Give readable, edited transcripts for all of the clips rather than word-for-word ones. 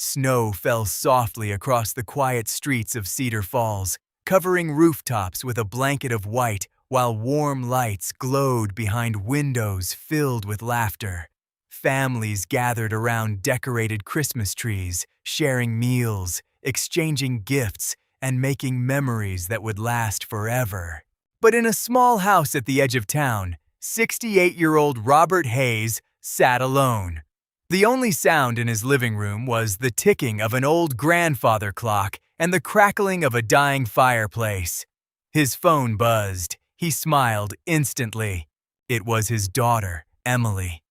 Snow fell softly across the quiet streets of Cedar Falls, covering rooftops with a blanket of white, while warm lights glowed behind windows filled with laughter. Families gathered around decorated Christmas trees, sharing meals, exchanging gifts, and making memories that would last forever. But in a small house at the edge of town, 68-year-old Robert Hayes sat alone. The only sound in his living room was the ticking of an old grandfather clock and the crackling of a dying fireplace. His phone buzzed. He smiled instantly. It was his daughter, Emily.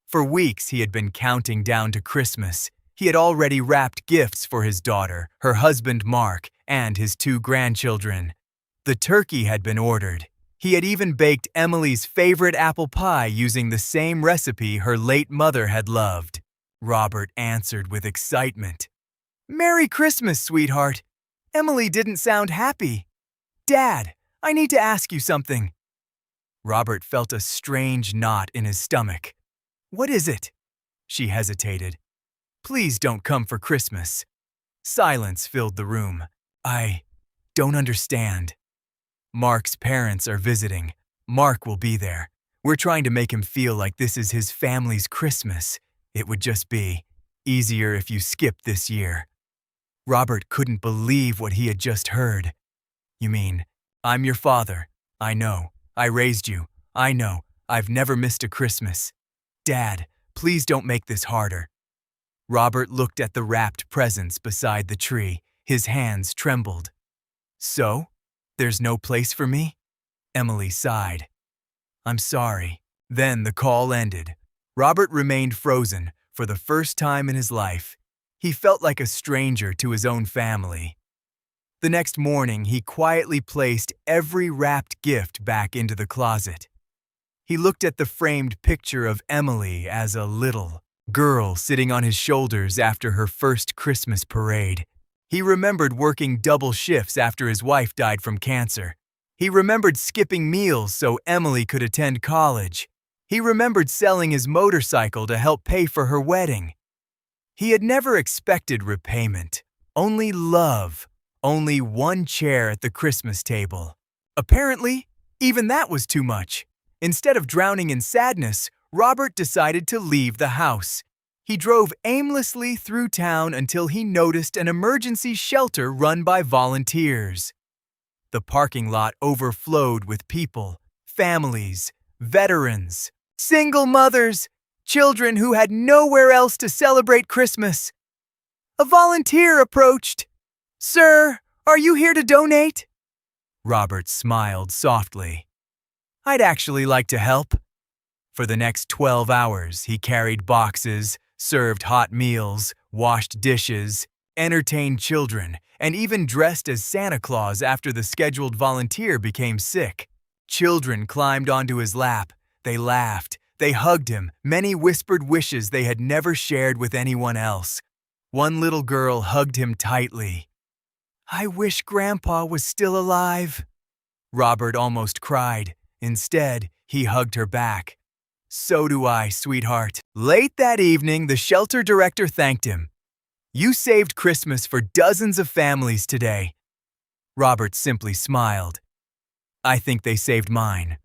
For weeks he had been counting down to Christmas. He had already wrapped gifts for his daughter, her husband Mark, and his 2 grandchildren. The turkey had been ordered. He had even baked Emily's favorite apple pie using the same recipe her late mother had loved. Robert answered with excitement. "Merry Christmas, sweetheart." Emily didn't sound happy. "Dad, I need to ask you something." Robert felt a strange knot in his stomach. "What is it?" She hesitated. "Please don't come for Christmas." Silence filled the room. "I don't understand." "Mark's parents are visiting. Mark will be there. We're trying to make him feel like this is his family's Christmas. It would just be easier if you skipped this year." Robert couldn't believe what he had just heard. "You mean, I'm your father. I know. I raised you. I know. I've never missed a Christmas. Dad, please don't make this harder." Robert looked at the wrapped presents beside the tree. His hands trembled. "So? There's no place for me?" Emily sighed. "I'm sorry." Then the call ended. Robert remained frozen for the first time in his life. He felt like a stranger to his own family. The next morning, he quietly placed every wrapped gift back into the closet. He looked at the framed picture of Emily as a little girl sitting on his shoulders after her first Christmas parade. He remembered working double shifts after his wife died from cancer. He remembered skipping meals so Emily could attend college. He remembered selling his motorcycle to help pay for her wedding. He had never expected repayment, only love, only one chair at the Christmas table. Apparently, even that was too much. Instead of drowning in sadness, Robert decided to leave the house. He drove aimlessly through town until he noticed an emergency shelter run by volunteers. The parking lot overflowed with people, families, veterans, single mothers, children who had nowhere else to celebrate Christmas. A volunteer approached. "Sir, are you here to donate?" Robert smiled softly. "I'd actually like to help." For the next 12 hours, he carried boxes, served hot meals, washed dishes, entertained children, and even dressed as Santa Claus after the scheduled volunteer became sick. Children climbed onto his lap. They laughed. They hugged him. Many whispered wishes they had never shared with anyone else. One little girl hugged him tightly. "I wish Grandpa was still alive." Robert almost cried. Instead, he hugged her back. "So do I, sweetheart." Late that evening, the shelter director thanked him. "You saved Christmas for dozens of families today." Robert simply smiled. "I think they saved mine."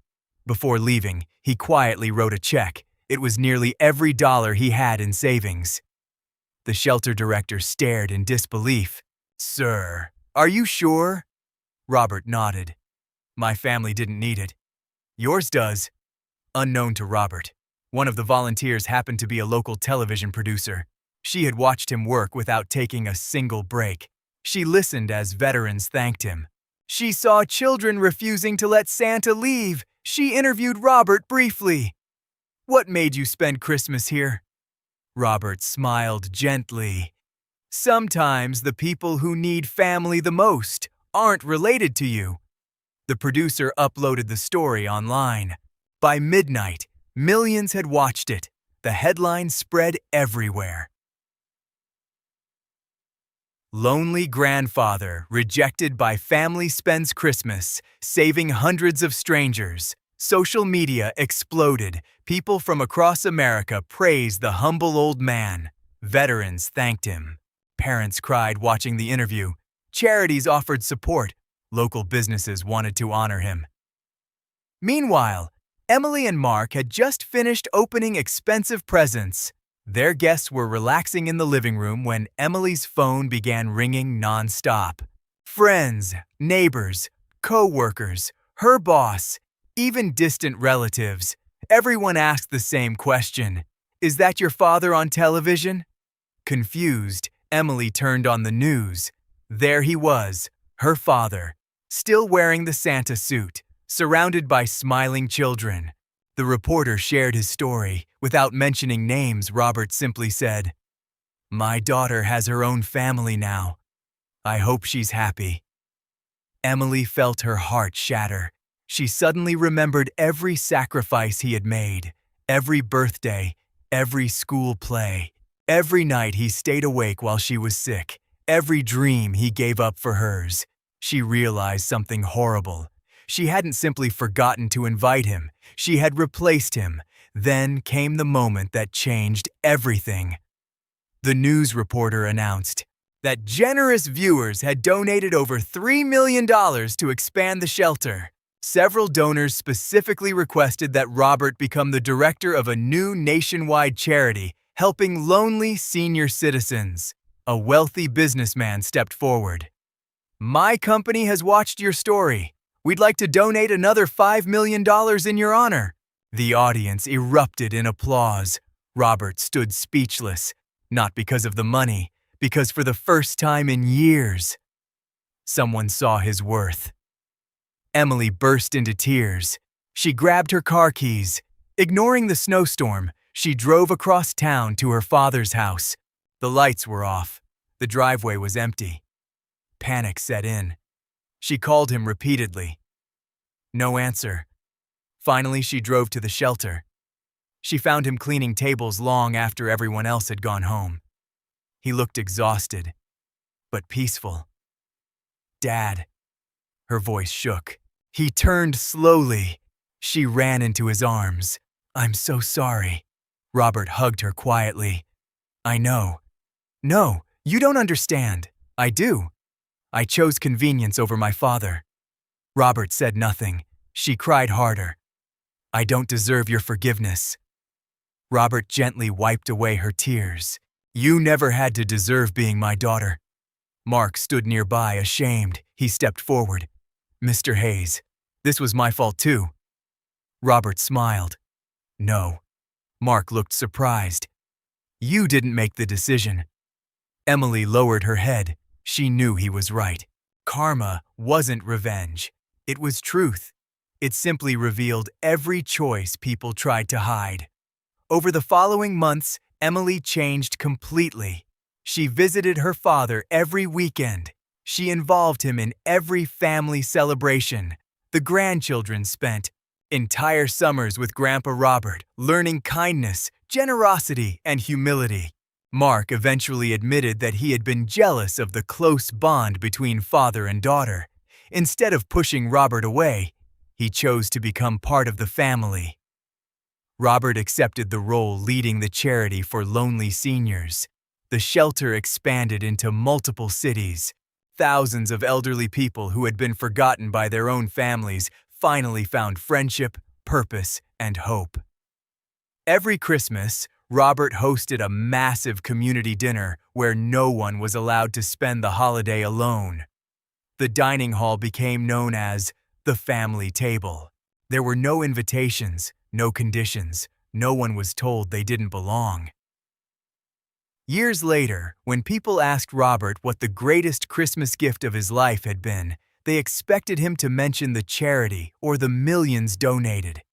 Before leaving, he quietly wrote a check. It was nearly every dollar he had in savings. The shelter director stared in disbelief. "Sir, are you sure?" Robert nodded. "My family didn't need it. Yours does." Unknown to Robert, one of the volunteers happened to be a local television producer. She had watched him work without taking a single break. She listened as veterans thanked him. She saw children refusing to let Santa leave. She interviewed Robert briefly. "What made you spend Christmas here?" Robert smiled gently. "Sometimes the people who need family the most aren't related to you." The producer uploaded the story online. By midnight, millions had watched it. The headlines spread everywhere. Lonely grandfather rejected by family spends Christmas, saving hundreds of strangers. Social media exploded. People from across America praised the humble old man. Veterans thanked him. Parents cried watching the interview. Charities offered support. Local businesses wanted to honor him. Meanwhile, Emily and Mark had just finished opening expensive presents. Their guests were relaxing in the living room when Emily's phone began ringing nonstop. Friends, neighbors, co-workers, her boss, even distant relatives. Everyone asked the same question. "Is that your father on television?" Confused, Emily turned on the news. There he was, her father, still wearing the Santa suit, surrounded by smiling children. The reporter shared his story. Without mentioning names, Robert simply said, "My daughter has her own family now. I hope she's happy." Emily felt her heart shatter. She suddenly remembered every sacrifice he had made, every birthday, every school play, every night he stayed awake while she was sick, every dream he gave up for hers. She realized something horrible. She hadn't simply forgotten to invite him. She had replaced him. Then came the moment that changed everything. The news reporter announced that generous viewers had donated over $3 million to expand the shelter. Several donors specifically requested that Robert become the director of a new nationwide charity helping lonely senior citizens. A wealthy businessman stepped forward. "My company has watched your story. We'd like to donate another $5 million in your honor." The audience erupted in applause. Robert stood speechless, not because of the money, because for the first time in years, someone saw his worth. Emily burst into tears. She grabbed her car keys. Ignoring the snowstorm, she drove across town to her father's house. The lights were off. The driveway was empty. Panic set in. She called him repeatedly. No answer. Finally, she drove to the shelter. She found him cleaning tables long after everyone else had gone home. He looked exhausted, but peaceful. "Dad." Her voice shook. He turned slowly. She ran into his arms. "I'm so sorry." Robert hugged her quietly. "I know." "No, you don't understand. I do. I chose convenience over my father." Robert said nothing. She cried harder. "I don't deserve your forgiveness." Robert gently wiped away her tears. "You never had to deserve being my daughter." Mark stood nearby, ashamed. He stepped forward. "Mr. Hayes, this was my fault too." Robert smiled. "No." Mark looked surprised. "You didn't make the decision." Emily lowered her head. She knew he was right. Karma wasn't revenge. It was truth. It simply revealed every choice people tried to hide. Over the following months, Emily changed completely. She visited her father every weekend. She involved him in every family celebration. The grandchildren spent entire summers with Grandpa Robert, learning kindness, generosity, and humility. Mark eventually admitted that he had been jealous of the close bond between father and daughter. Instead of pushing Robert away, he chose to become part of the family. Robert accepted the role leading the charity for lonely seniors. The shelter expanded into multiple cities. Thousands of elderly people who had been forgotten by their own families finally found friendship, purpose, and hope. Every Christmas, Robert hosted a massive community dinner where no one was allowed to spend the holiday alone. The dining hall became known as the family table. There were no invitations, no conditions. No one was told they didn't belong. Years later, when people asked Robert what the greatest Christmas gift of his life had been, they expected him to mention the charity or the millions donated.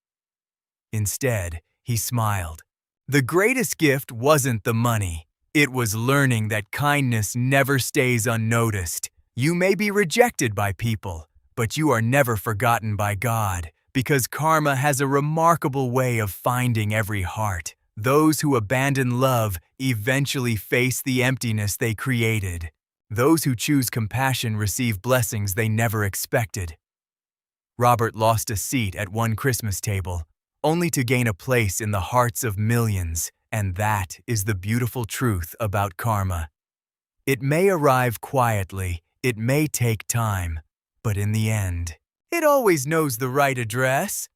Instead, he smiled. The greatest gift wasn't the money. It was learning that kindness never stays unnoticed. You may be rejected by people, but you are never forgotten by God, because karma has a remarkable way of finding every heart. Those who abandon love eventually face the emptiness they created. Those who choose compassion receive blessings they never expected. Robert lost a seat at one Christmas table, only to gain a place in the hearts of millions. And that is the beautiful truth about karma. It may arrive quietly, it may take time, but in the end, it always knows the right address.